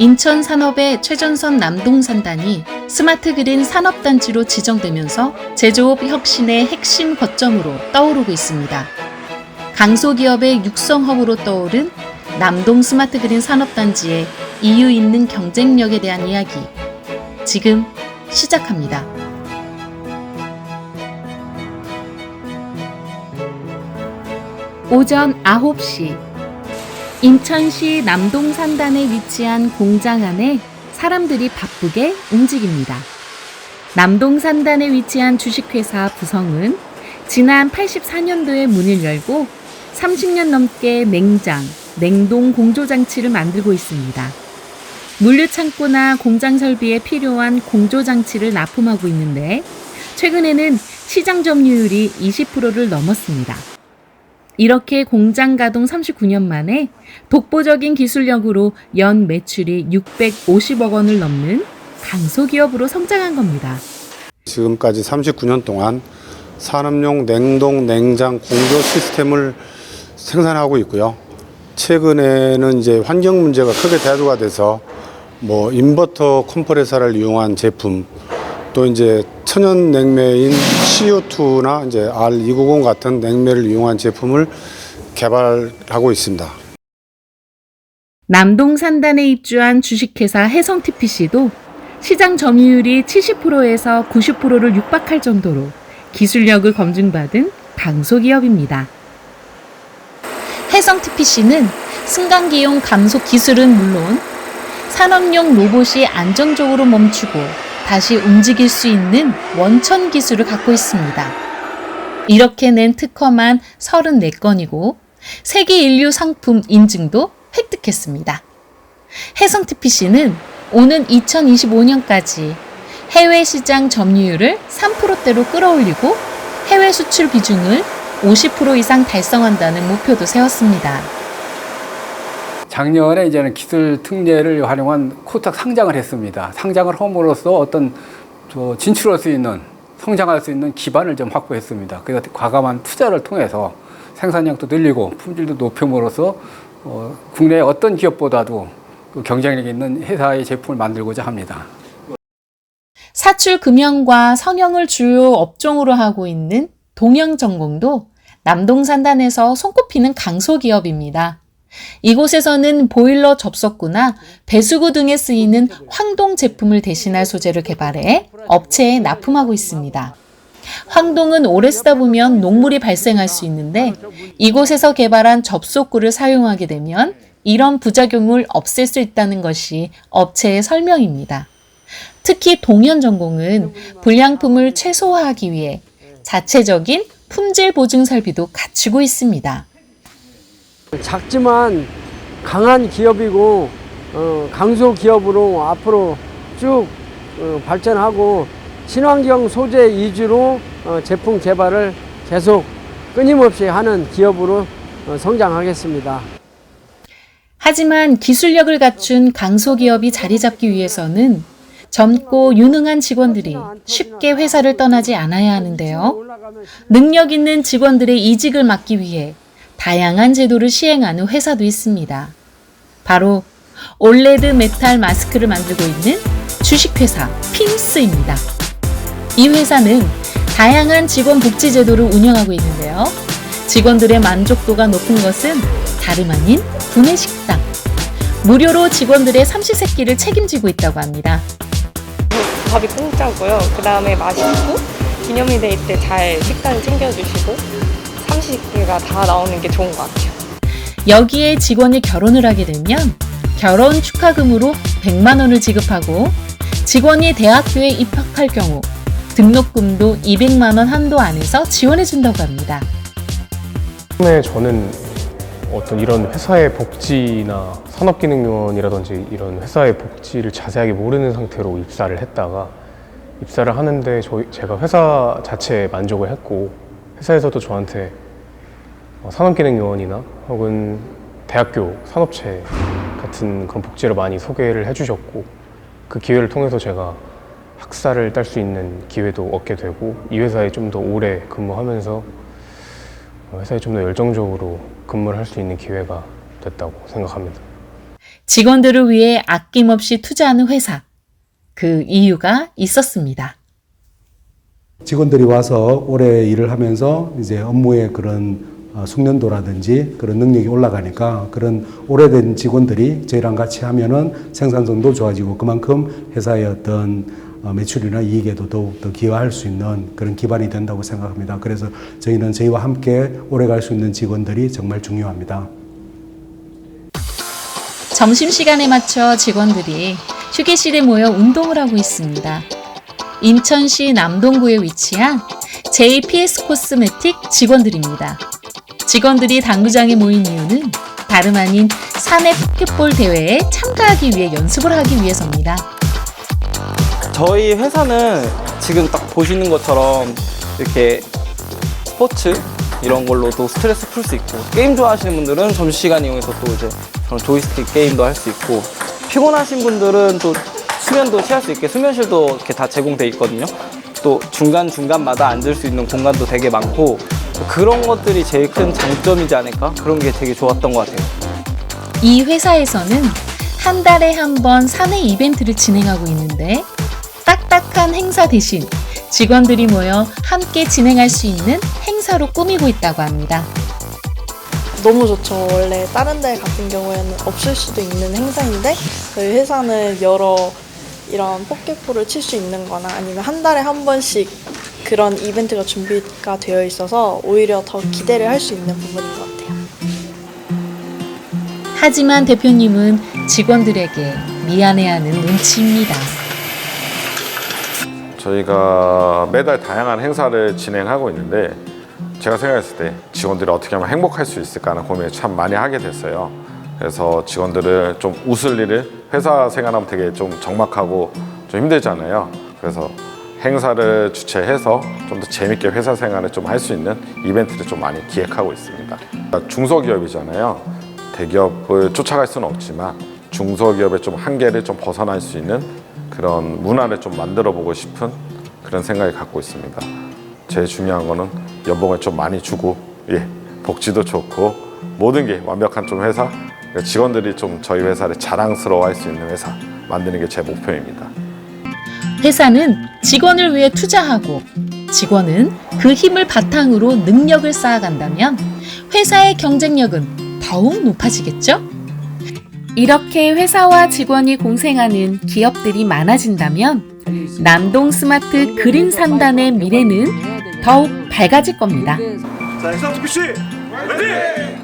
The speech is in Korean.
인천 산업의 최전선 남동산단이 스마트 그린 산업단지로 지정되면서 제조업 혁신의 핵심 거점으로 떠오르고 있습니다. 강소기업의 육성허브로 떠오른 남동 스마트 그린 산업단지의 이유 있는 경쟁력에 대한 이야기, 지금 시작합니다. 오전 9시 인천시 남동산단에 위치한 공장 안에 사람들이 바쁘게 움직입니다. 남동산단에 위치한 주식회사 부성은 지난 84년도에 문을 열고 30년 넘게 냉장, 냉동 공조장치를 만들고 있습니다. 물류창고나 공장 설비에 필요한 공조장치를 납품하고 있는데 최근에는 시장 점유율이 20%를 넘었습니다. 이렇게 공장 가동 39년 만에 독보적인 기술력으로 연 매출이 650억 원을 넘는 강소기업으로 성장한 겁니다. 지금까지 39년 동안 산업용 냉동 냉장 공조 시스템을 생산하고 있고요. 최근에는 이제 환경 문제가 크게 대두가 돼서 인버터 컴프레서를 이용한 제품, 또 이제 천연 냉매인 CO2나 이제 R290 같은 냉매를 이용한 제품을 개발하고 있습니다. 남동산단에 입주한 주식회사 해성TPC도 시장 점유율이 70%에서 90%를 육박할 정도로 기술력을 검증받은 강소기업입니다. 해성TPC는 승강기용 감속 기술은 물론 산업용 로봇이 안정적으로 멈추고 다시 움직일 수 있는 원천 기술을 갖고 있습니다. 이렇게 낸 특허만 34건이고 세계 인류 상품 인증도 획득했습니다. 해성TPC는 오는 2025년까지 해외 시장 점유율을 3%대로 끌어올리고 해외 수출 비중을 50% 이상 달성한다는 목표도 세웠습니다. 작년에 이제는 기술 특례를 활용한 코스닥 상장을 했습니다. 상장을 함으로써 어떤 진출할 수 있는, 성장할 수 있는 기반을 좀 확보했습니다. 그래서 과감한 투자를 통해서 생산량도 늘리고 품질도 높임으로써 국내 어떤 기업보다도 경쟁력 있는 회사의 제품을 만들고자 합니다. 사출 금형과 성형을 주요 업종으로 하고 있는 동형전공도 남동산단에서 손꼽히는 강소기업입니다. 이곳에서는 보일러 접속구나 배수구 등에 쓰이는 황동 제품을 대신할 소재를 개발해 업체에 납품하고 있습니다. 황동은 오래 쓰다 보면 녹물이 발생할 수 있는데 이곳에서 개발한 접속구를 사용하게 되면 이런 부작용을 없앨 수 있다는 것이 업체의 설명입니다. 특히 동현전공은 불량품을 최소화하기 위해 자체적인 품질 보증 설비도 갖추고 있습니다. 작지만 강한 기업이고 강소 기업으로 앞으로 쭉 발전하고 친환경 소재 위주로 제품 개발을 계속 끊임없이 하는 기업으로 성장하겠습니다. 하지만 기술력을 갖춘 강소기업이 자리 잡기 위해서는 젊고 유능한 직원들이 쉽게 회사를 떠나지 않아야 하는데요. 능력 있는 직원들의 이직을 막기 위해 다양한 제도를 시행하는 회사도 있습니다. 바로 올레드 메탈 마스크를 만들고 있는 주식회사 핀스입니다. 이 회사는 다양한 직원 복지 제도를 운영하고 있는데요. 직원들의 만족도가 높은 것은 다름 아닌 구내식당. 무료로 직원들의 삼시세끼를 책임지고 있다고 합니다. 밥이 공짜고요. 그 다음에 맛있고 기념일데이 때 잘 식단 챙겨주시고 삼시세끼가 다 나오는 게 좋은 것 같아요. 여기에 직원이 결혼을 하게 되면 결혼 축하금으로 100만 원을 지급하고 직원이 대학교에 입학할 경우 등록금도 200만 원 한도 안에서 지원해 준다고 합니다. 처음에 저는 어떤 이런 회사의 복지나 산업기능요원이라든지 이런 회사의 복지를 자세하게 모르는 상태로 입사를 했다가 입사를 하는데 제가 회사 자체에 만족을 했고 회사에서도 저한테 산업기능요원이나 혹은 대학교 산업체 같은 그런 복지를 많이 소개를 해주셨고 그 기회를 통해서 제가 학사를 딸 수 있는 기회도 얻게 되고 이 회사에 좀 더 오래 근무하면서 회사에 좀 더 열정적으로 근무를 할 수 있는 기회가 됐다고 생각합니다. 직원들을 위해 아낌없이 투자하는 회사. 그 이유가 있었습니다. 직원들이 와서 오래 일을 하면서 이제 업무의 그런 숙련도라든지 그런 능력이 올라가니까 그런 오래된 직원들이 저희랑 같이 하면은 생산성도 좋아지고 그만큼 회사의 어떤 매출이나 이익에도 더욱 더 기여할 수 있는 그런 기반이 된다고 생각합니다. 그래서 저희는 저희와 함께 오래 갈 수 있는 직원들이 정말 중요합니다. 점심시간에 맞춰 직원들이 휴게실에 모여 운동을 하고 있습니다. 인천시 남동구에 위치한 JPS 코스메틱 직원들입니다. 직원들이 당구장에 모인 이유는 다름 아닌 사내 포켓볼 대회에 참가하기 위해 연습을 하기 위해서입니다. 저희 회사는 지금 딱 보시는 것처럼 이렇게 스포츠 이런 걸로도 스트레스 풀 수 있고, 게임 좋아하시는 분들은 점심시간 이용해서 또 이제 그런 조이스틱 게임도 할 수 있고, 피곤하신 분들은 또 수면도 취할 수 있게 수면실도 이렇게 다 제공돼 있거든요. 또 중간중간마다 앉을 수 있는 공간도 되게 많고, 그런 것들이 제일 큰 장점이지 않을까? 그런 게 되게 좋았던 것 같아요. 이 회사에서는 한 달에 한 번 사내 이벤트를 진행하고 있는데, 딱딱한 행사 대신 직원들이 모여 함께 진행할 수 있는 행사로 꾸미고 있다고 합니다. 너무 좋죠. 원래 다른 데 같은 경우에는 없을 수도 있는 행사인데 저희 회사는 여러 이런 포켓볼을 칠 수 있는 거나 아니면 한 달에 한 번씩 그런 이벤트가 준비가 되어 있어서 오히려 더 기대를 할 수 있는 부분인 것 같아요. 하지만 대표님은 직원들에게 미안해하는 눈치입니다. 저희가 매달 다양한 행사를 진행하고 있는데, 제가 생각했을 때 직원들이 어떻게 하면 행복할 수 있을까 하는 고민을 참 많이 하게 됐어요. 그래서 직원들을 좀 웃을 일을, 회사 생활하면 되게 좀 적막하고 좀 힘들잖아요. 그래서 행사를 주최해서 좀 더 재밌게 회사 생활을 좀 할 수 있는 이벤트를 좀 많이 기획하고 있습니다. 중소기업이잖아요. 대기업을 쫓아갈 수는 없지만 중소기업의 좀 한계를 좀 벗어날 수 있는 그런 문화를 좀 만들어 보고 싶은 그런 생각을 갖고 있습니다. 제일 중요한 거는 연봉을 좀 많이 주고, 복지도 좋고 모든 게 완벽한 좀 회사, 직원들이 좀 저희 회사를 자랑스러워할 수 있는 회사 만드는 게 제 목표입니다. 회사는 직원을 위해 투자하고 직원은 그 힘을 바탕으로 능력을 쌓아간다면 회사의 경쟁력은 더욱 높아지겠죠? 이렇게 회사와 직원이 공생하는 기업들이 많아진다면 남동 스마트 그린 산단의 미래는 더욱 밝아질 겁니다. 자, SRTPC 화이팅!